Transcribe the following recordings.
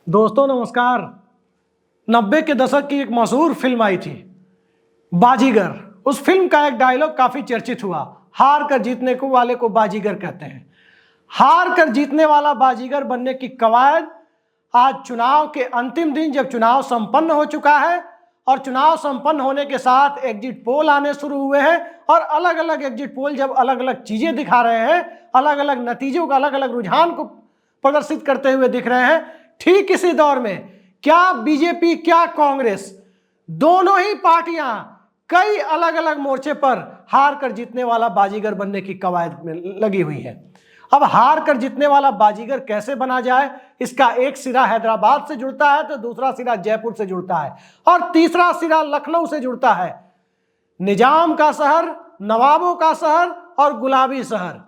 दोस्तों नमस्कार। 90 के दशक की एक मशहूर फिल्म आई थी बाजीगर। उस फिल्म का एक डायलॉग काफी चर्चित हुआ, हार कर जीतने को वाले को बाजीगर कहते हैं। हार कर जीतने वाला बाजीगर बनने की कवायद आज चुनाव के अंतिम दिन, जब चुनाव संपन्न हो चुका है और चुनाव संपन्न होने के साथ एग्जिट पोल आने शुरू हुए हैं और अलग अलग एग्जिट पोल जब अलग अलग चीजें दिखा रहे हैं, अलग अलग नतीजों का अलग अलग रुझान को प्रदर्शित करते हुए दिख रहे हैं, ठीक इसी दौर में क्या बीजेपी क्या कांग्रेस, दोनों ही पार्टियां कई अलग अलग मोर्चे पर हार कर जीतने वाला बाजीगर बनने की कवायद में लगी हुई है। अब हार कर जीतने वाला बाजीगर कैसे बना जाए, इसका एक सिरा हैदराबाद से जुड़ता है तो दूसरा सिरा जयपुर से जुड़ता है और तीसरा सिरा लखनऊ से जुड़ता है। निजाम का शहर, नवाबों का शहर और गुलाबी शहर,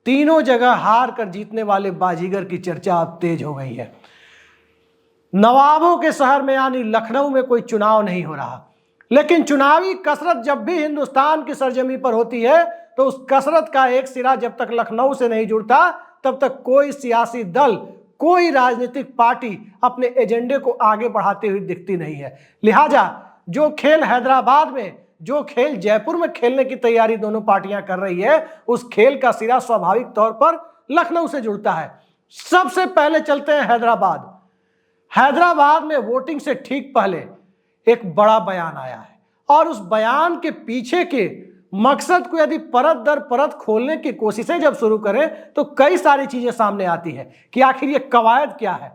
तीनों जगह हार कर जीतने वाले बाजीगर की चर्चा अब तेज हो गई है। नवाबों के शहर में यानी लखनऊ में कोई चुनाव नहीं हो रहा, लेकिन चुनावी कसरत जब भी हिंदुस्तान की सरजमी पर होती है तो उस कसरत का एक सिरा जब तक लखनऊ से नहीं जुड़ता तब तक कोई सियासी दल, कोई राजनीतिक पार्टी अपने एजेंडे को आगे बढ़ाते हुए दिखती नहीं है। लिहाजा जो खेल हैदराबाद में, जो खेल जयपुर में खेलने की तैयारी दोनों पार्टियां कर रही है, उस खेल का सिरा स्वाभाविक तौर पर लखनऊ से जुड़ता है। सबसे पहले चलते हैं हैदराबाद। हैदराबाद में वोटिंग से ठीक पहले एक बड़ा बयान आया है और उस बयान के पीछे के मकसद को यदि परत दर परत खोलने की कोशिशें जब शुरू करें तो कई सारी चीजें सामने आती है कि आखिर ये कवायद क्या है।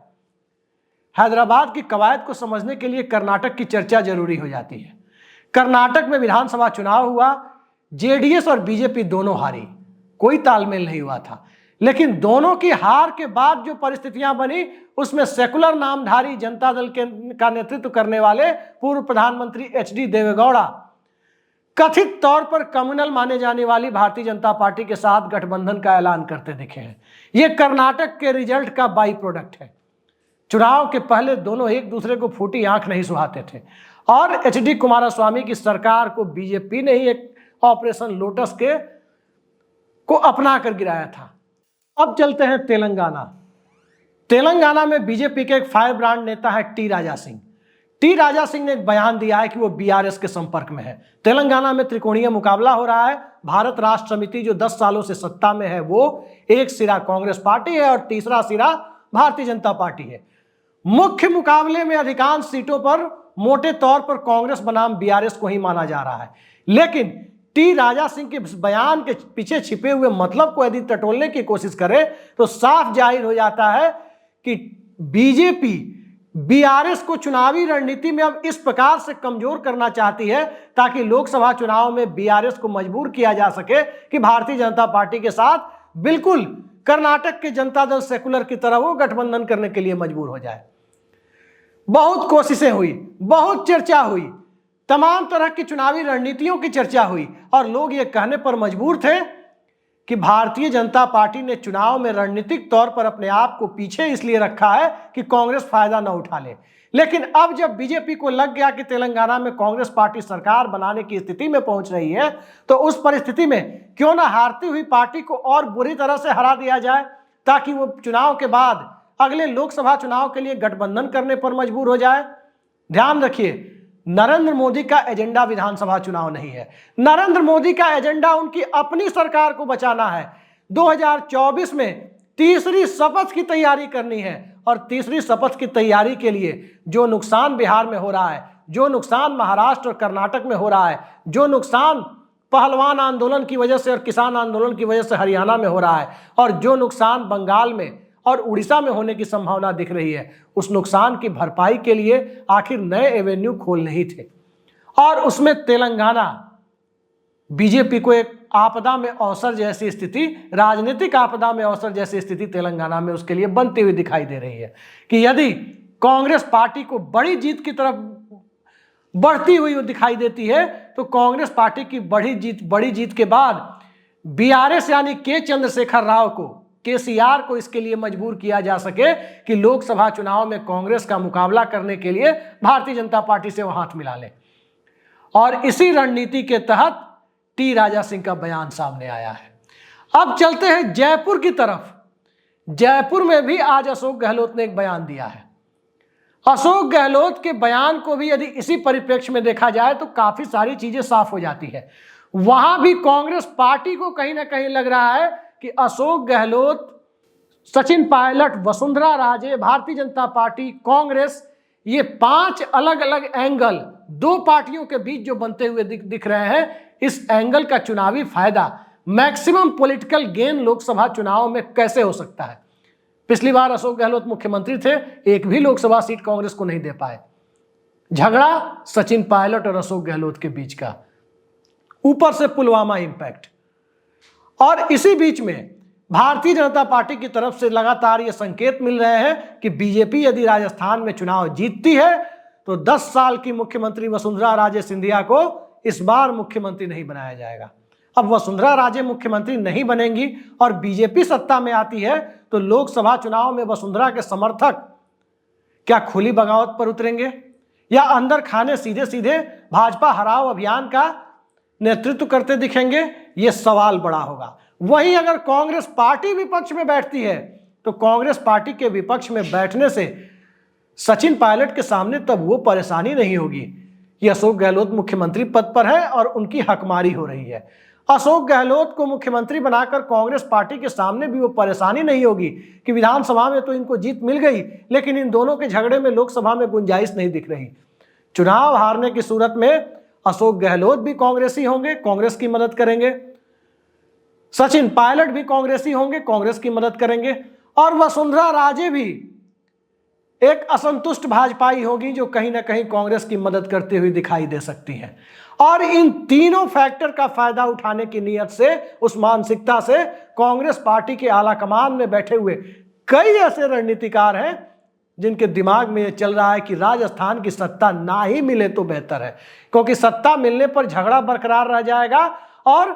हैदराबाद की कवायद को समझने के लिए कर्नाटक की चर्चा जरूरी हो जाती है। कर्नाटक में विधानसभा चुनाव हुआ, जेडीएस और बीजेपी दोनों हारी, कोई तालमेल नहीं हुआ था, लेकिन दोनों की हार के बाद जो परिस्थितियां बनी उसमें सेकुलर नामधारी जनता दल का नेतृत्व करने वाले पूर्व प्रधानमंत्री एचडी देवेगौड़ा कथित तौर पर कम्युनल माने जाने वाली भारतीय जनता पार्टी के साथ गठबंधन का ऐलान करते दिखे हैं। यह कर्नाटक के रिजल्ट का बाई प्रोडक्ट है। चुनाव के पहले दोनों एक दूसरे को फूटी आंख नहीं सुहाते थे और एचडी कुमारस्वामी की सरकार को बीजेपी ने ही एक ऑपरेशन लोटस को अपना कर गिराया था। अब चलते हैं तेलंगाना। तेलंगाना में बीजेपी के एक फायर ब्रांड नेता है टी राजा सिंह। टी राजा सिंह ने एक बयान दिया है कि वो बीआरएस के संपर्क में है। तेलंगाना में त्रिकोणीय मुकाबला हो रहा है। भारत राष्ट्र समिति जो 10 सालों से सत्ता में है वो एक सिरा कांग्रेस पार्टी है और तीसरा सिरा भारतीय जनता पार्टी है। मुख्य मुकाबले में अधिकांश सीटों पर मोटे तौर पर कांग्रेस बनाम बीआरएस को ही माना जा रहा है, लेकिन टी राजा सिंह के बयान के पीछे छिपे हुए मतलब को यदि टटोलने की कोशिश करे तो साफ जाहिर हो जाता है कि बीजेपी बीआरएस को चुनावी रणनीति में अब इस प्रकार से कमजोर करना चाहती है ताकि लोकसभा चुनाव में बीआरएस को मजबूर किया जा सके कि भारतीय जनता पार्टी के साथ बिल्कुल कर्नाटक के जनता दल सेकुलर की तरह वो गठबंधन करने के लिए मजबूर हो जाए। बहुत कोशिशें हुई, बहुत चर्चा हुई, तमाम तरह की चुनावी रणनीतियों की चर्चा हुई और लोग ये कहने पर मजबूर थे कि भारतीय जनता पार्टी ने चुनाव में रणनीतिक तौर पर अपने आप को पीछे इसलिए रखा है कि कांग्रेस फायदा न उठा ले। लेकिन अब जब बीजेपी को लग गया कि तेलंगाना में कांग्रेस पार्टी सरकार बनाने की स्थिति में पहुंच रही है तो उस परिस्थिति में क्यों ना हारती हुई पार्टी को और बुरी तरह से हरा दिया जाए ताकि वो चुनाव के बाद अगले लोकसभा चुनाव के लिए गठबंधन करने पर मजबूर हो जाए। ध्यान रखिए, नरेंद्र मोदी का एजेंडा विधानसभा चुनाव नहीं है। नरेंद्र मोदी का एजेंडा उनकी अपनी सरकार को बचाना है। 2024 में तीसरी शपथ की तैयारी करनी है और तीसरी शपथ की तैयारी के लिए जो नुकसान बिहार में हो रहा है, जो नुकसान महाराष्ट्र और कर्नाटक में हो रहा है, जो नुकसान पहलवान आंदोलन की वजह से और किसान आंदोलन की वजह से हरियाणा में हो रहा है और जो नुकसान बंगाल में और उड़ीसा में होने की संभावना दिख रही है, उस नुकसान की भरपाई के लिए आखिर नए एवेन्यू खोलने ही थे। और उसमें तेलंगाना बीजेपी को एक आपदा में अवसर जैसी स्थिति, राजनीतिक आपदा में अवसर जैसी स्थिति तेलंगाना में उसके लिए बनती हुई दिखाई दे रही है कि यदि कांग्रेस पार्टी को बड़ी जीत की तरफ बढ़ती हुई दिखाई देती है तो कांग्रेस पार्टी की बड़ी जीत के बाद बीआरएस यानी के चंद्रशेखर राव को, केसीआर को इसके लिए मजबूर किया जा सके कि लोकसभा चुनाव में कांग्रेस का मुकाबला करने के लिए भारतीय जनता पार्टी से वो हाथ मिला ले। और इसी रणनीति के तहत टी राजा सिंह का बयान सामने आया है। अब चलते हैं जयपुर की तरफ। जयपुर में भी आज अशोक गहलोत ने एक बयान दिया है। अशोक गहलोत के बयान को भी यदि इसी परिप्रेक्ष्य में देखा जाए तो काफी सारी चीजें साफ हो जाती है। वहां भी कांग्रेस पार्टी को कहीं ना कहीं लग रहा है कि अशोक गहलोत, सचिन पायलट, वसुंधरा राजे, भारतीय जनता पार्टी, कांग्रेस, ये 5 अलग अलग एंगल दो पार्टियों के बीच जो बनते हुए दिख रहे हैं, इस एंगल का चुनावी फायदा, मैक्सिमम पॉलिटिकल गेन लोकसभा चुनाव में कैसे हो सकता है। पिछली बार अशोक गहलोत मुख्यमंत्री थे, एक भी लोकसभा सीट कांग्रेस को नहीं दे पाए। झगड़ा सचिन पायलट और अशोक गहलोत के बीच का, ऊपर से पुलवामा इंपैक्ट, और इसी बीच में भारतीय जनता पार्टी की तरफ से लगातार ये संकेत मिल रहे हैं कि बीजेपी यदि राजस्थान में चुनाव जीतती है तो 10 साल की मुख्यमंत्री वसुंधरा राजे सिंधिया को इस बार मुख्यमंत्री नहीं बनाया जाएगा। अब वसुंधरा राजे मुख्यमंत्री नहीं बनेंगी और बीजेपी सत्ता में आती है तो लोकसभा चुनाव में वसुंधरा के समर्थक क्या खुली बगावत पर उतरेंगे या अंदर खाने सीधे सीधे भाजपा हराओ अभियान का नेतृत्व करते दिखेंगे, यह सवाल बड़ा होगा। वहीं अगर कांग्रेस पार्टी विपक्ष में बैठती है तो कांग्रेस पार्टी के विपक्ष में बैठने से सचिन पायलट के सामने तब वो परेशानी नहीं होगी कि अशोक गहलोत मुख्यमंत्री पद पर है और उनकी हकमारी हो रही है। अशोक गहलोत को मुख्यमंत्री बनाकर कांग्रेस पार्टी के सामने भी वो परेशानी नहीं होगी कि विधानसभा में तो इनको जीत मिल गई लेकिन इन दोनों के झगड़े में लोकसभा में गुंजाइश नहीं दिख रही। चुनाव हारने की सूरत में अशोक गहलोत भी कांग्रेसी होंगे, कांग्रेस की मदद करेंगे, सचिन पायलट भी कांग्रेसी होंगे, कांग्रेस की मदद करेंगे, और वसुंधरा राजे भी एक असंतुष्ट भाजपाई होगी जो कहीं ना कहीं कांग्रेस की मदद करते हुए दिखाई दे सकती हैं। और इन तीनों फैक्टर का फायदा उठाने की नीयत से, उस मानसिकता से कांग्रेस पार्टी के आला कमान में बैठे हुए कई ऐसे रणनीतिकार हैं जिनके दिमाग में ये चल रहा है कि राजस्थान की सत्ता ना ही मिले तो बेहतर है, क्योंकि सत्ता मिलने पर झगड़ा बरकरार रह जाएगा और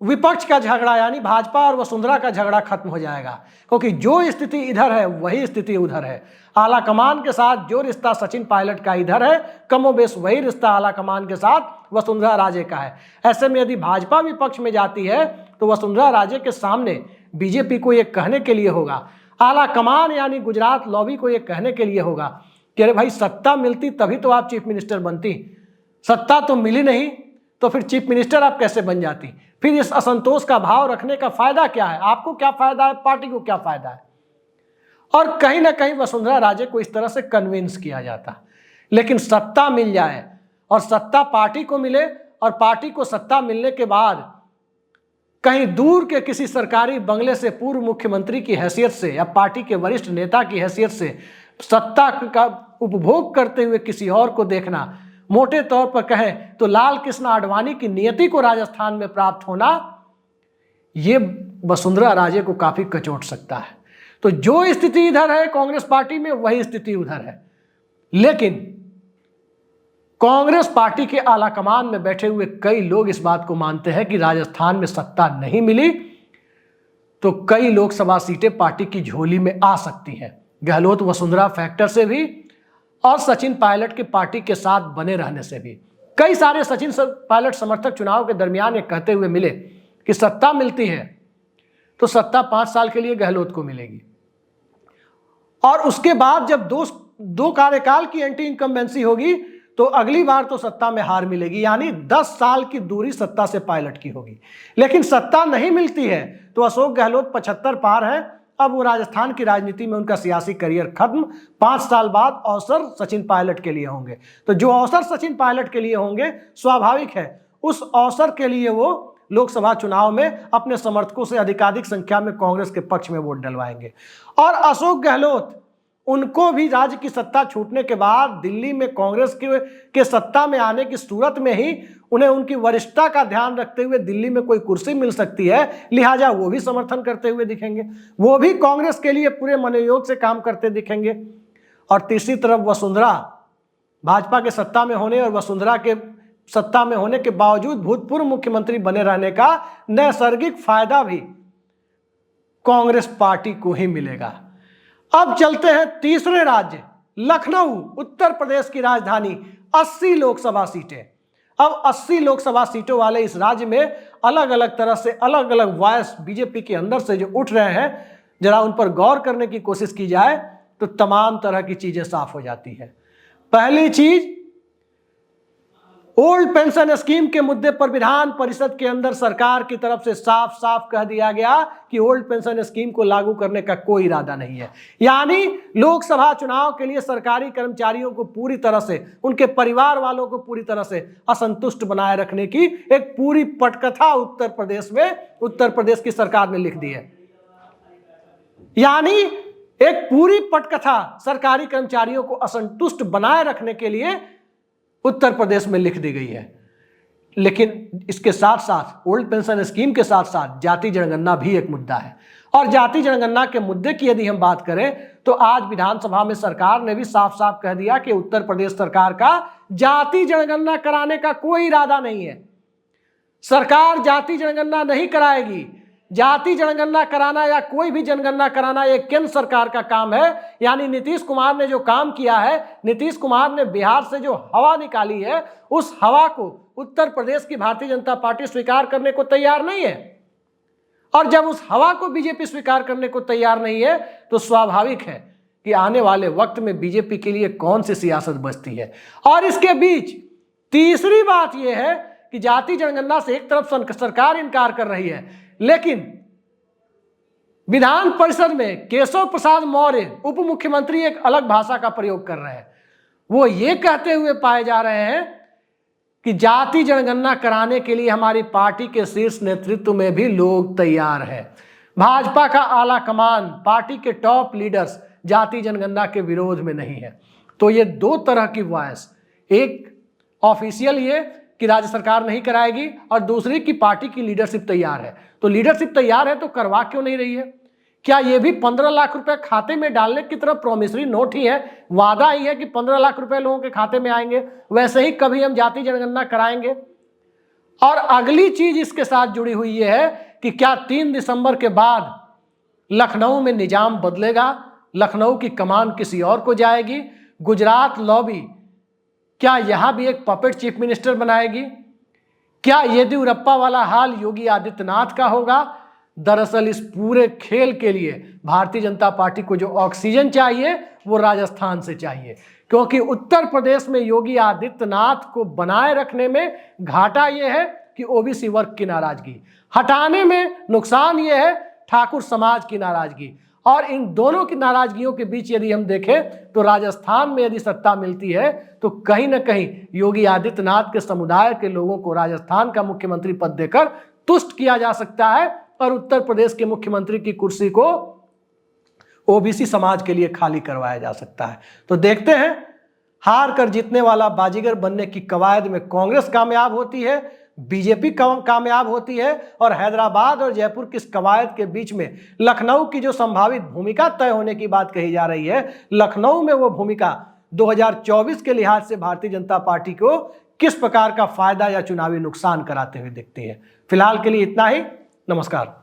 विपक्ष का झगड़ा यानी भाजपा और वसुंधरा का झगड़ा खत्म हो जाएगा, क्योंकि जो स्थिति इधर है वही स्थिति उधर है। आला कमान के साथ जो रिश्ता सचिन पायलट का इधर है, कमोबेश वही रिश्ता आला कमान के साथ वसुंधरा राजे का है। ऐसे में यदि भाजपा विपक्ष में जाती है तो वसुंधरा राजे के सामने बीजेपी को ये कहने के लिए होगा, आला कमान यानी गुजरात लॉबी को ये कहने के लिए होगा कि अरे भाई सत्ता मिलती तभी तो आप चीफ मिनिस्टर बनती, सत्ता तो मिली नहीं तो फिर चीफ मिनिस्टर आप कैसे बन जाती। फिर इस असंतोष का भाव रखने का फायदा क्या है, आपको क्या फायदा है, पार्टी को क्या फायदा है। और कहीं ना कहीं वसुंधरा राजे को इस तरह से कन्विंस किया जाता। लेकिन सत्ता मिल जाए और सत्ता पार्टी को मिले और पार्टी को सत्ता मिलने के बाद कहीं दूर के किसी सरकारी बंगले से पूर्व मुख्यमंत्री की हैसियत से या पार्टी के वरिष्ठ नेता की हैसियत से सत्ता का उपभोग करते हुए किसी और को देखना, मोटे तौर पर कहें तो लाल कृष्ण आडवाणी की नियति को राजस्थान में प्राप्त होना, ये वसुंधरा राजे को काफी कचोट सकता है। तो जो स्थिति इधर है कांग्रेस पार्टी में वही स्थिति उधर है। लेकिन कांग्रेस पार्टी के आलाकमान में बैठे हुए कई लोग इस बात को मानते हैं कि राजस्थान में सत्ता नहीं मिली तो कई लोकसभा सीटें पार्टी की झोली में आ सकती हैं, गहलोत वसुंधरा फैक्टर से भी और सचिन पायलट की पार्टी के साथ बने रहने से भी। कई सारे सचिन पायलट समर्थक चुनाव के दरमियान ये कहते हुए मिले कि सत्ता मिलती है तो सत्ता 5 साल के लिए गहलोत को मिलेगी और उसके बाद जब दो कार्यकाल की एंटी इनकम्बेंसी होगी तो अगली बार तो सत्ता में हार मिलेगी, यानी 10 साल की दूरी सत्ता से पायलट की होगी। लेकिन सत्ता नहीं मिलती है तो अशोक गहलोत 75 पार है, अब वो राजस्थान की राजनीति में उनका सियासी करियर खत्म। 5 साल बाद अवसर सचिन पायलट के लिए होंगे, तो जो अवसर सचिन पायलट के लिए होंगे स्वाभाविक है उस अवसर के लिए वो लोकसभा चुनाव में अपने समर्थकों से अधिकाधिक संख्या में कांग्रेस के पक्ष में वोट डलवाएंगे। और अशोक गहलोत, उनको भी राज्य की सत्ता छूटने के बाद दिल्ली में कांग्रेस के सत्ता में आने की सूरत में ही उन्हें उनकी वरिष्ठता का ध्यान रखते हुए दिल्ली में कोई कुर्सी मिल सकती है, लिहाजा वो भी समर्थन करते हुए दिखेंगे, वो भी कांग्रेस के लिए पूरे मनोयोग से काम करते दिखेंगे। और तीसरी तरफ वसुंधरा, भाजपा के सत्ता में होने और वसुंधरा के सत्ता में होने के बावजूद भूतपूर्व मुख्यमंत्री बने रहने का नैसर्गिक फायदा भी कांग्रेस पार्टी को ही मिलेगा। अब चलते हैं तीसरे राज्य लखनऊ, उत्तर प्रदेश की राजधानी, 80 लोकसभा सीटें। अब 80 लोकसभा सीटों वाले इस राज्य में अलग अलग तरह से अलग अलग वॉइस बीजेपी के अंदर से जो उठ रहे हैं, जरा उन पर गौर करने की कोशिश की जाए तो तमाम तरह की चीजें साफ हो जाती है। पहली चीज, ओल्ड पेंशन स्कीम के मुद्दे पर विधान परिषद के अंदर सरकार की तरफ से साफ साफ कह दिया गया कि ओल्ड पेंशन स्कीम को लागू करने का कोई इरादा नहीं है। यानी लोकसभा चुनाव के लिए सरकारी कर्मचारियों को पूरी तरह से, उनके परिवार वालों को पूरी तरह से असंतुष्ट बनाए रखने की एक पूरी पटकथा उत्तर प्रदेश की सरकार ने लिख दी है। यानी एक पूरी पटकथा सरकारी कर्मचारियों को असंतुष्ट बनाए रखने के लिए उत्तर प्रदेश में लिख दी गई है। लेकिन इसके साथ साथ ओल्ड पेंशन स्कीम के साथ साथ जाति जनगणना भी एक मुद्दा है। और जाति जनगणना के मुद्दे की यदि हम बात करें तो आज विधानसभा में सरकार ने भी साफ साफ कह दिया कि उत्तर प्रदेश सरकार का जाति जनगणना कराने का कोई इरादा नहीं है। सरकार जाति जनगणना नहीं कराएगी। जाति जनगणना कराना या कोई भी जनगणना कराना ये केंद्र सरकार का काम है। यानी नीतीश कुमार ने जो काम किया है, नीतीश कुमार ने बिहार से जो हवा निकाली है, उस हवा को उत्तर प्रदेश की भारतीय जनता पार्टी स्वीकार करने को तैयार नहीं है। और जब उस हवा को बीजेपी स्वीकार करने को तैयार नहीं है तो स्वाभाविक है कि आने वाले वक्त में बीजेपी के लिए कौन सी सियासत बचती है। और इसके बीच तीसरी बात यह है कि जाति जनगणना से एक तरफ सरकार इनकार कर रही है, लेकिन विधान परिषद में केशव प्रसाद मौर्य उप मुख्यमंत्री एक अलग भाषा का प्रयोग कर रहे हैं। वो ये कहते हुए पाए जा रहे हैं कि जाति जनगणना कराने के लिए हमारी पार्टी के शीर्ष नेतृत्व में भी लोग तैयार हैं। भाजपा का आला कमान, पार्टी के टॉप लीडर्स जाति जनगणना के विरोध में नहीं है। तो ये दो तरह की वॉइस, एक ऑफिशियल ये कि राज्य सरकार नहीं कराएगी और दूसरी की पार्टी की लीडरशिप तैयार है। तो लीडरशिप तैयार है तो करवा क्यों नहीं रही है? क्या ये भी 15 लाख रुपए खाते में डालने की तरफ प्रॉमिसरी नोट ही है, वादा ही है कि 15 लाख रुपए लोगों के खाते में आएंगे, वैसे ही कभी हम जाति जनगणना कराएंगे? और अगली चीज इसके साथ जुड़ी हुई ये है कि क्या 3 दिसंबर के बाद लखनऊ में निजाम बदलेगा, लखनऊ की कमान किसी और को जाएगी? गुजरात लॉबी क्या यहां भी एक पपेट चीफ मिनिस्टर बनाएगी? क्या येदियुरप्पा वाला हाल योगी आदित्यनाथ का होगा? दरअसल इस पूरे खेल के लिए भारतीय जनता पार्टी को जो ऑक्सीजन चाहिए वो राजस्थान से चाहिए, क्योंकि उत्तर प्रदेश में योगी आदित्यनाथ को बनाए रखने में घाटा यह है कि ओबीसी वर्ग की नाराजगी, हटाने में नुकसान यह है ठाकुर समाज की नाराजगी। और इन दोनों की नाराजगियों के बीच यदि हम देखें तो राजस्थान में यदि सत्ता मिलती है तो कहीं ना कहीं योगी आदित्यनाथ के समुदाय के लोगों को राजस्थान का मुख्यमंत्री पद देकर तुष्ट किया जा सकता है और उत्तर प्रदेश के मुख्यमंत्री की कुर्सी को ओबीसी समाज के लिए खाली करवाया जा सकता है। तो देखते हैं, हार कर जीतने वाला बाजीगर बनने की कवायद में कांग्रेस कामयाब होती है, बीजेपी कामयाब होती है, और हैदराबाद और जयपुर की इस कवायद के बीच में लखनऊ की जो संभावित भूमिका तय होने की बात कही जा रही है, लखनऊ में वो भूमिका 2024 के लिहाज से भारतीय जनता पार्टी को किस प्रकार का फायदा या चुनावी नुकसान कराते हुए दिखती है। फिलहाल के लिए इतना ही। नमस्कार।